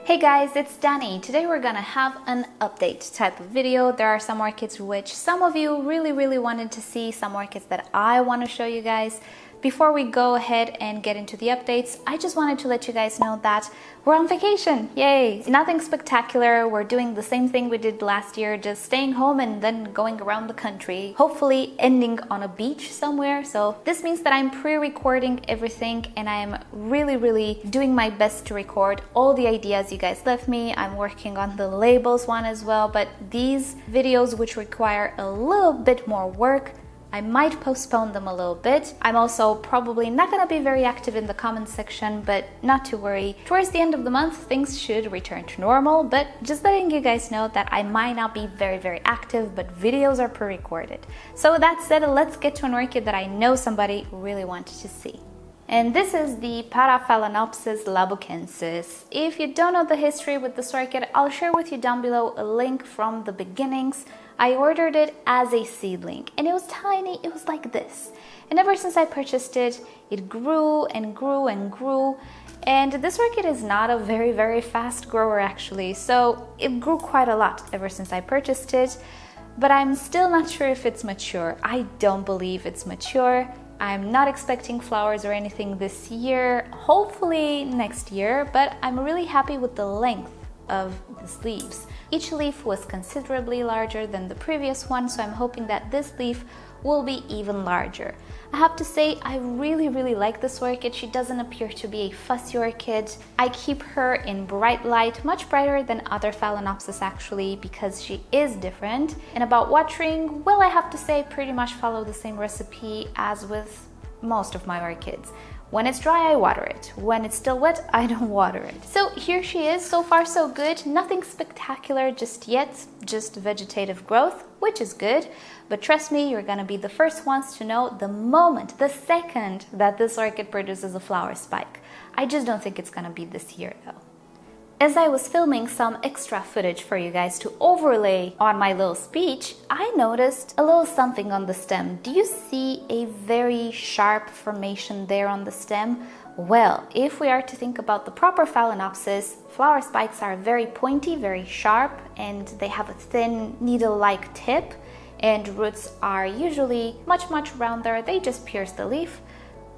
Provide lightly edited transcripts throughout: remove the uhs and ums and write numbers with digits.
Hey guys, it's Dani. Today we're gonna have an update type of video. There are some orchids which some of you really wanted to see, some orchids that I want to show you guys. Before we go ahead and get into the updates, I just wanted to let you guys know that we're on vacation. Yay! Nothing spectacular. We're doing the same thing we did last year, just staying home and then going around the country, hopefully ending on a beach somewhere. So this means that I'm pre-recording everything and I'm really doing my best to record all the ideas you guys left me. I'm working on the labels one as well, but these videos which require a little bit more work, I might postpone them a little bit. I'm also probably not gonna be very active in the comment section, but not to worry. Towards the end of the month, things should return to normal, but just letting you guys know that I might not be very active, but videos are pre-recorded. So with that said, let's get to an orchid that I know somebody really wanted to see. And this is the Paraphalaenopsis Lubbocensis. If you don't know the history with this orchid, I'll share with you down below a link from the beginnings. I ordered it as a seedling and it was tiny, it was like this. And ever since I purchased it, it grew and grew and grew. And this orchid is not a very fast grower actually, so it grew quite a lot ever since I purchased it. But I'm still not sure if it's mature. I don't believe it's mature. I'm not expecting flowers or anything this year, hopefully next year, but I'm really happy with the length of these leaves. Each leaf was considerably larger than the previous one, so I'm hoping that this leaf will be even larger. I have to say, I really like this orchid. She doesn't appear to be a fussy orchid. I keep her in bright light, much brighter than other Phalaenopsis actually, because she is different. And about watering, well, I have to say pretty much follow the same recipe as with most of my orchids. When it's dry, I water it. When it's still wet, I don't water it. So here she is, so far so good. Nothing spectacular just yet, just vegetative growth, which is good. But trust me, you're gonna be the first ones to know the moment, the second that this orchid produces a flower spike. I just don't think it's gonna be this year though. As I was filming some extra footage for you guys to overlay on my little speech, I noticed a little something on the stem. Do you see a very sharp formation there on the stem? Well, if we are to think about the proper Phalaenopsis, flower spikes are very pointy, very sharp, and they have a thin needle-like tip, and roots are usually much rounder. They just pierce the leaf.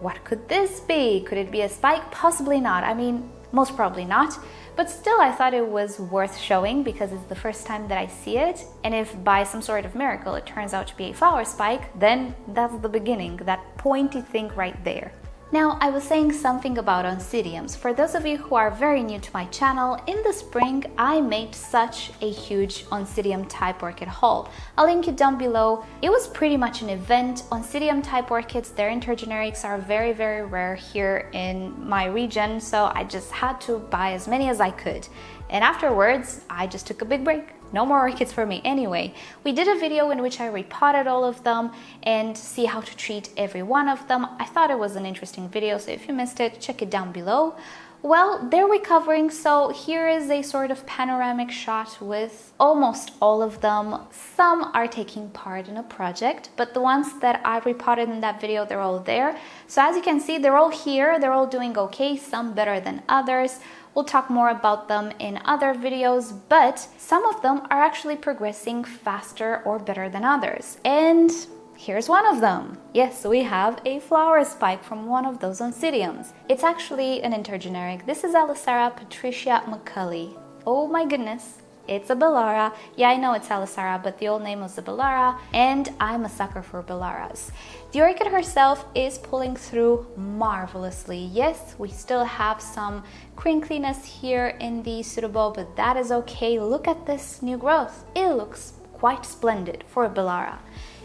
What could this be? Could it be a spike? Possibly not. I mean, most probably not. But still, I thought it was worth showing because it's the first time that I see it. And if by some sort of miracle it turns out to be a flower spike, then that's the beginning, that pointy thing right there. Now, I was saying something about Oncidiums. For those of you who are very new to my channel, in the spring I made such a huge Oncidium type orchid haul. I'll link it down below. It was pretty much an event. Oncidium type orchids, their intergenerics are very rare here in my region, so I just had to buy as many as I could. And afterwards, I just took a big break. No more orchids for me anyway. We did a video in which I repotted all of them and see how to treat every one of them. I thought it was an interesting video, so if you missed it, check it down below. Well, they're recovering, so here is a sort of panoramic shot with almost all of them. Some are taking part in a project, but the ones that I repotted in that video, they're all there. So as you can see, they're all here, they're all doing okay, some better than others. We'll talk more about them in other videos, but some of them are actually progressing faster or better than others. And here's one of them. Yes, we have a flower spike from one of those Oncidiums. It's actually an intergeneric. This is Alicera Patricia McCulley. Oh my goodness. It's a Bellara. Yeah, I know it's Alicera, but the old name was a Bellara, and I'm a sucker for Bellaras. The orchid herself is pulling through marvelously. Yes, we still have some crinkliness here in the pseudobulb, but that is okay. Look at this new growth. It looks quite splendid for a Bellara.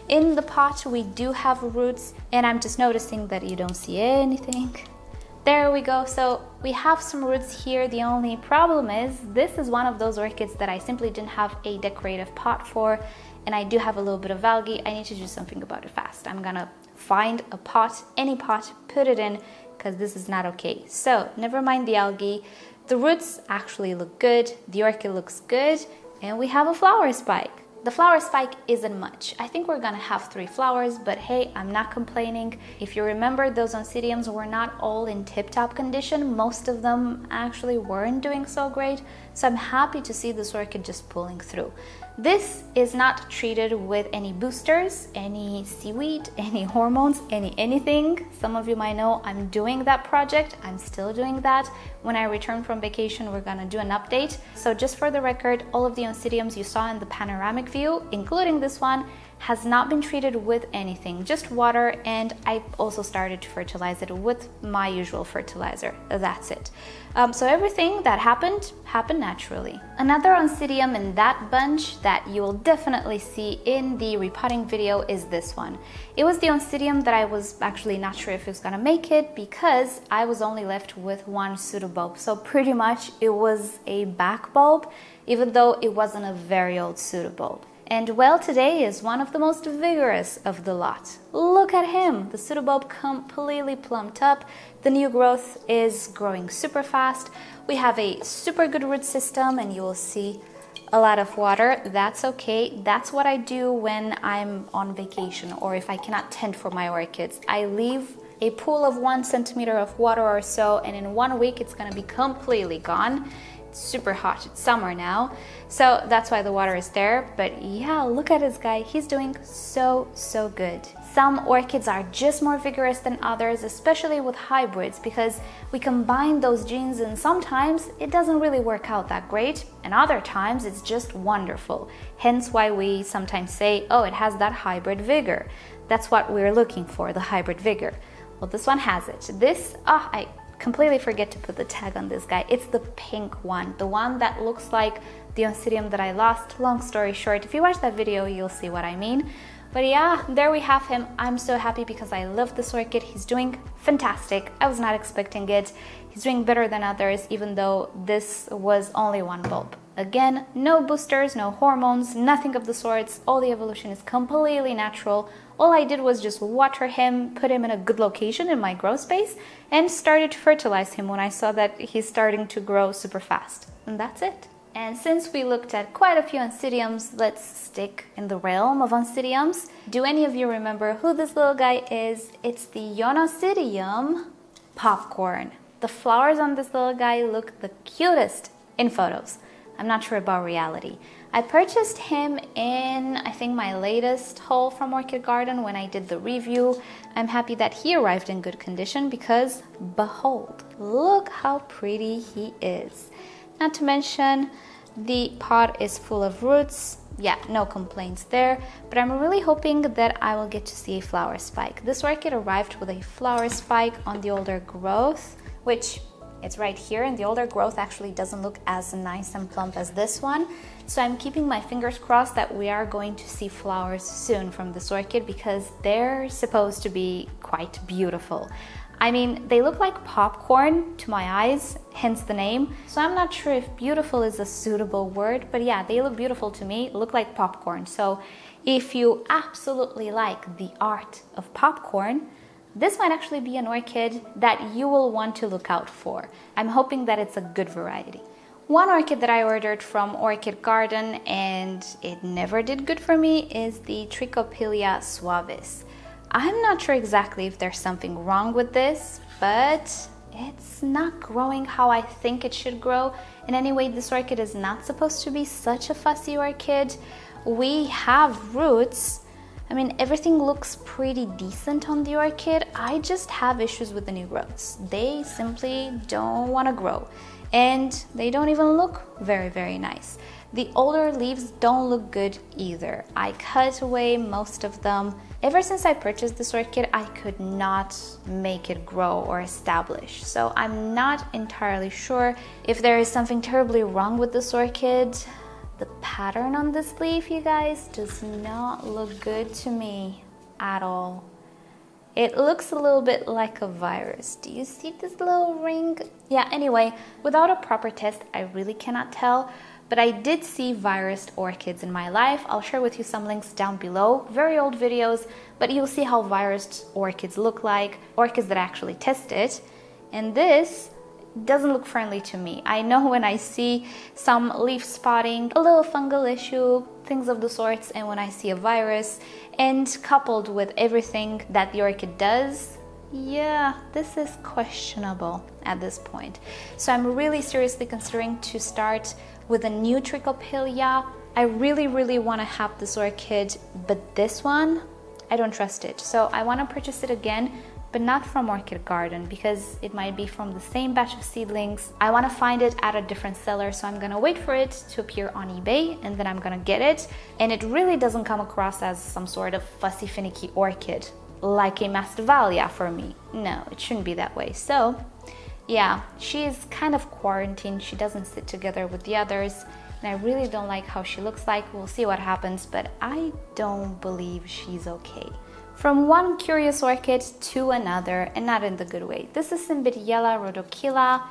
In the pot, we do have roots, and I'm just noticing that you don't see anything. There we go. So we have some roots here. The only problem is this is one of those orchids that I simply didn't have a decorative pot for, and I do have a little bit of algae. I need to do something about it fast. I'm gonna find a pot, any pot, put it in, because this is not okay. So never mind the algae. The roots actually look good. The orchid looks good, and we have a flower spike. The flower spike isn't much. I think we're gonna have 3 flowers, but hey, I'm not complaining. If you remember, those Oncidiums were not all in tip-top condition. Most of them actually weren't doing so great, so I'm happy to see this orchid just pulling through. This is not treated with any boosters, any seaweed, any hormones, anything. Some of you might know I'm doing that project. I'm still doing that. When I return from vacation, we're gonna do an update. So just for the record, all of the Oncidiums you saw in the panoramic view, including this one, has not been treated with anything, just water, and I also started to fertilize it with my usual fertilizer. That's it. So everything that happened naturally. Another Oncidium in that bunch that you will definitely see in the repotting video is this one. It was the Oncidium that I was actually not sure if it was gonna make it because I was only left with 1 pseudobulb. So pretty much it was a back bulb, even though it wasn't a very old pseudobulb. And well, today is one of the most vigorous of the lot. Look at him, the pseudobulb completely plumped up. The new growth is growing super fast. We have a super good root system and you will see a lot of water. That's okay. That's what I do when I'm on vacation or if I cannot tend for my orchids. I leave a pool of 1 centimeter of water or so, and in 1 week it's gonna be completely gone. Super hot, it's summer now, so that's why the water is there. But yeah, look at this guy, he's doing so good. Some orchids are just more vigorous than others, especially with hybrids, because we combine those genes and sometimes it doesn't really work out that great, and other times it's just wonderful. Hence why we sometimes say, oh, it has that hybrid vigor. That's what we're looking for, the hybrid vigor. Well, this one has it. This, I completely forget to put the tag on this guy. It's the pink one, the one that looks like the Oncidium that I lost. Long story short, if you watch that video, you'll see what I mean. But yeah, there we have him. I'm so happy because I love this orchid. He's doing fantastic. I was not expecting it. He's doing better than others, even though this was only 1 bulb. Again, no boosters, no hormones, nothing of the sorts. All the evolution is completely natural. All I did was just water him, put him in a good location in my grow space, and started to fertilize him when I saw that he's starting to grow super fast. And that's it. And since we looked at quite a few Oncidiums, let's stick in the realm of Oncidiums. Do any of you remember who this little guy is? It's the Ionocidium Popcorn. The flowers on this little guy look the cutest in photos. I'm not sure about reality. I purchased him in, I think, my latest haul from Orchid Garden when I did the review. I'm happy that he arrived in good condition because, behold, look how pretty he is. Not to mention, the pot is full of roots. Yeah, no complaints there, but I'm really hoping that I will get to see a flower spike. This orchid arrived with a flower spike on the older growth, which it's right here, and the older growth actually doesn't look as nice and plump as this one. So I'm keeping my fingers crossed that we are going to see flowers soon from this orchid because they're supposed to be quite beautiful. I mean, they look like popcorn to my eyes, hence the name. So I'm not sure if beautiful is a suitable word, but yeah, they look beautiful to me, look like popcorn. So if you absolutely like the art of popcorn, this might actually be an orchid that you will want to look out for. I'm hoping that it's a good variety. One orchid that I ordered from Orchid Garden and it never did good for me is the Trichopilia suavis. I'm not sure exactly if there's something wrong with this, but it's not growing how I think it should grow. And anyway, this orchid is not supposed to be such a fussy orchid. We have roots. I mean, everything looks pretty decent on the orchid. I just have issues with the new growths. They simply don't want to grow. And they don't even look very nice. The older leaves don't look good either. I cut away most of them. Ever since I purchased this orchid, I could not make it grow or establish. So I'm not entirely sure if there is something terribly wrong with this orchid. The pattern on this leaf, you guys, does not look good to me at all. It looks a little bit like a virus. Do you see this little ring? Yeah, anyway, without a proper test, I really cannot tell, but I did see virused orchids in my life. I'll share with you some links down below, very old videos, but you'll see how virused orchids look like, orchids that actually tested. And this doesn't look friendly to me. I know when I see some leaf spotting, a little fungal issue, things of the sorts, and when I see a virus, and coupled with everything that the orchid does, yeah, this is questionable at this point. So I'm really seriously considering to start with a new Trichopilia. I really want to have this orchid, but this one, I don't trust it. So I want to purchase it again, but not from Orchid Garden because it might be from the same batch of seedlings. I want to find it at a different seller, so I'm gonna wait for it to appear on eBay and then I'm gonna get it. And it really doesn't come across as some sort of fussy, finicky orchid like a Masdevallia for me. No, it shouldn't be that way. So yeah, she is kind of quarantined. She doesn't sit together with the others. And I really don't like how she looks like. We'll see what happens, but I don't believe she's okay. From one curious orchid to another, and not in the good way. This is Cymbidiella rhodochila.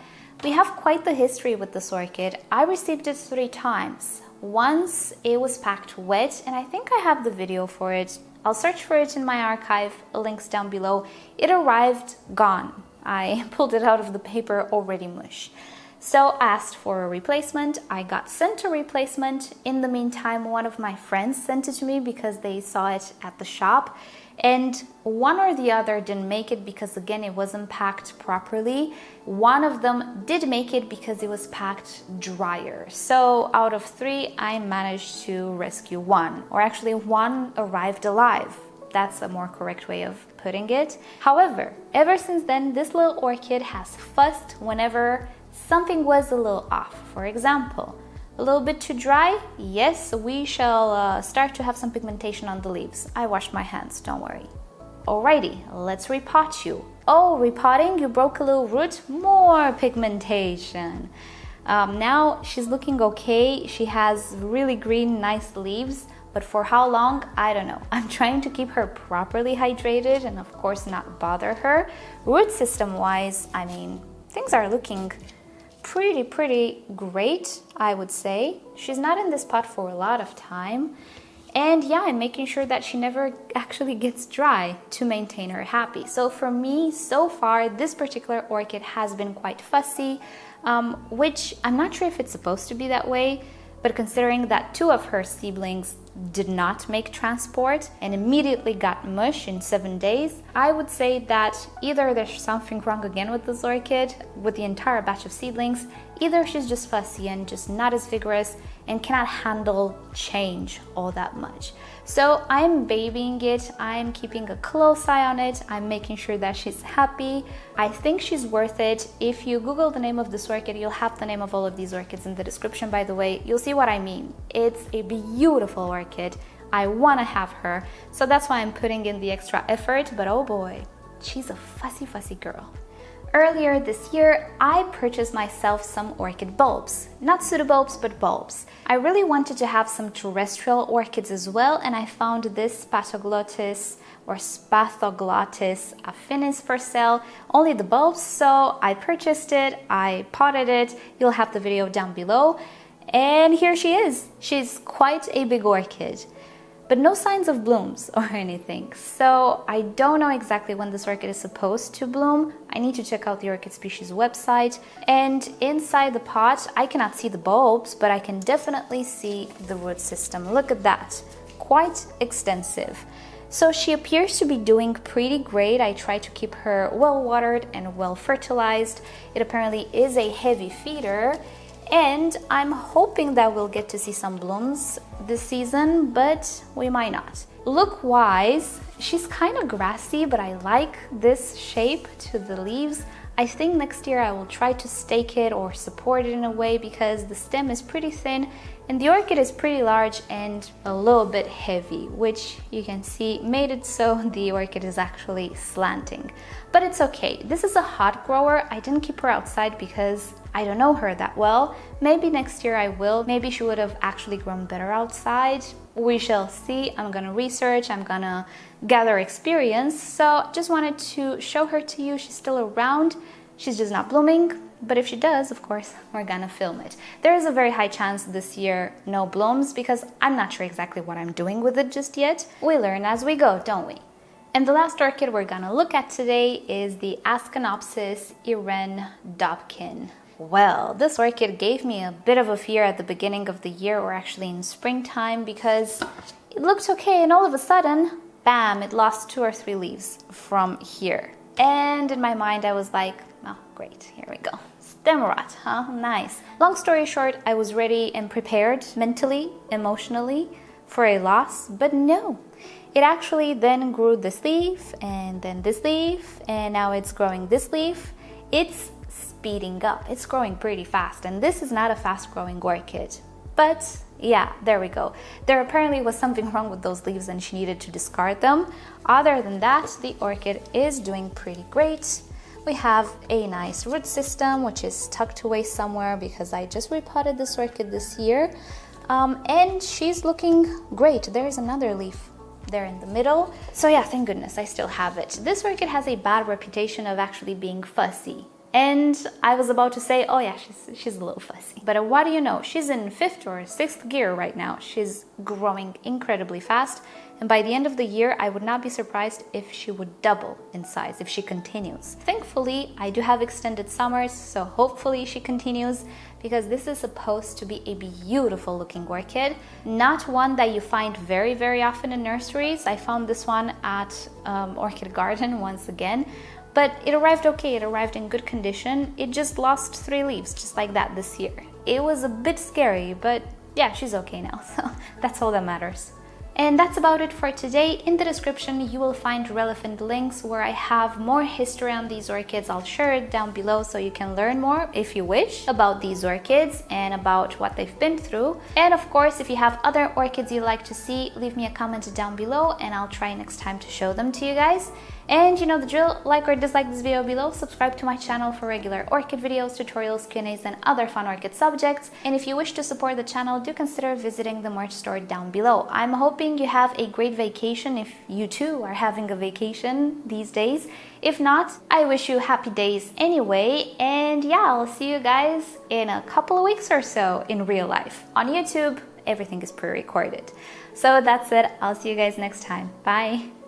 We have quite the history with this orchid. I received it 3 times. Once it was packed wet, and I think I have the video for it. I'll search for it in my archive, links down below. It arrived gone. I pulled it out of the paper already mush. So I asked for a replacement. I got sent a replacement. In the meantime, one of my friends sent it to me because they saw it at the shop. And one or the other didn't make it because, again, it wasn't packed properly. One of them did make it because it was packed drier. So out of 3, I managed to rescue 1, or actually 1 arrived alive. That's a more correct way of putting it. However, ever since then, this little orchid has fussed whenever something was a little off. For example, a little bit too dry? Yes, we shall start to have some pigmentation on the leaves. I washed my hands, don't worry. Alrighty, let's repot you. Oh, repotting, you broke a little root? More pigmentation. Now she's looking okay. She has really green, nice leaves, but for how long? I don't know. I'm trying to keep her properly hydrated and of course not bother her. Root system wise, I mean, things are looking pretty great, I would say. She's not in this pot for a lot of time. And yeah, I'm making sure that she never actually gets dry to maintain her happy. So for me, so far, this particular orchid has been quite fussy, which I'm not sure if it's supposed to be that way, but considering that 2 of her seedlings did not make transport and immediately got mush in 7 days, I would say that either there's something wrong again with this orchid, with the entire batch of seedlings, either she's just fussy and just not as vigorous and cannot handle change all that much. So I'm babying it, I'm keeping a close eye on it, I'm making sure that she's happy. I think she's worth it. If you Google the name of this orchid, you'll have the name of all of these orchids in the description, by the way. You'll see what I mean. It's a beautiful orchid. I want to have her, so that's why I'm putting in the extra effort, but oh boy, she's a fussy girl. Earlier this year, I purchased myself some orchid bulbs. Not pseudobulbs, but bulbs. I really wanted to have some terrestrial orchids as well, and I found this Spathoglottis or Spathoglottis affinis for sale, only the bulbs, so I purchased it, I potted it, you'll have the video down below, and here she is. She's quite a big orchid, but no signs of blooms or anything. So I don't know exactly when this orchid is supposed to bloom. I need to check out the Orchid Species website. And inside the pot, I cannot see the bulbs, but I can definitely see the root system. Look at that, quite extensive. So she appears to be doing pretty great. I try to keep her well watered and well fertilized. It apparently is a heavy feeder. And I'm hoping that we'll get to see some blooms this season, but we might not. Look-wise, she's kind of grassy, but I like this shape to the leaves. I think next year I will try to stake it or support it in a way because the stem is pretty thin and the orchid is pretty large and a little bit heavy, which you can see made it so the orchid is actually slanting. But it's okay. This is a hot grower. I didn't keep her outside because I don't know her that well. Maybe next year I will. Maybe she would have actually grown better outside. We shall see. I'm gonna research, I'm gonna gather experience. So just wanted to show her to you. She's still around. She's just not blooming. But if she does, of course, we're gonna film it. There is a very high chance this year no blooms because I'm not sure exactly what I'm doing with it just yet. We learn as we go, don't we? And the last orchid we're gonna look at today is the Asconopsis Irene Dobkin. Well, this orchid gave me a bit of a fear at the beginning of the year, or actually in springtime, because it looked okay and all of a sudden, bam, it lost 2 or 3 leaves from here. And in my mind I was like, oh great, here we go. Stem rot, huh? Nice. Long story short, I was ready and prepared mentally, emotionally for a loss, but no. It actually then grew this leaf and then this leaf, and now it's growing this leaf. It's speeding up. It's growing pretty fast, and this is not a fast growing orchid. But yeah, there we go. There apparently was something wrong with those leaves and she needed to discard them. Other than that, the orchid is doing pretty great. We have a nice root system, which is tucked away somewhere because I just repotted this orchid this year. And she's looking great. There's another leaf there in the middle. So yeah, thank goodness I still have it. This orchid has a bad reputation of actually being fussy. And I was about to say, oh yeah, she's a little fussy. But what do you know? She's in 5th or 6th gear right now. She's growing incredibly fast. And by the end of the year, I would not be surprised if she would double in size if she continues. Thankfully, I do have extended summers, so hopefully she continues, because this is supposed to be a beautiful looking orchid. Not one that you find very, very often in nurseries. I found this one at Orchid Garden once again. But it arrived okay, it arrived in good condition. It just lost 3 leaves, just like that this year. It was a bit scary, but yeah, she's okay now, so that's all that matters. And that's about it for today. In the description, you will find relevant links where I have more history on these orchids. I'll share it down below so you can learn more, if you wish, about these orchids and about what they've been through. And of course, if you have other orchids you'd like to see, leave me a comment down below and I'll try next time to show them to you guys. And you know the drill, like or dislike this video below, subscribe to my channel for regular orchid videos, tutorials, Q&As, and other fun orchid subjects. And if you wish to support the channel, do consider visiting the merch store down below. I'm hoping you have a great vacation if you too are having a vacation these days. If not, I wish you happy days anyway. And yeah, I'll see you guys in a couple of weeks or so in real life. On YouTube, everything is pre-recorded. So that's it. I'll see you guys next time. Bye.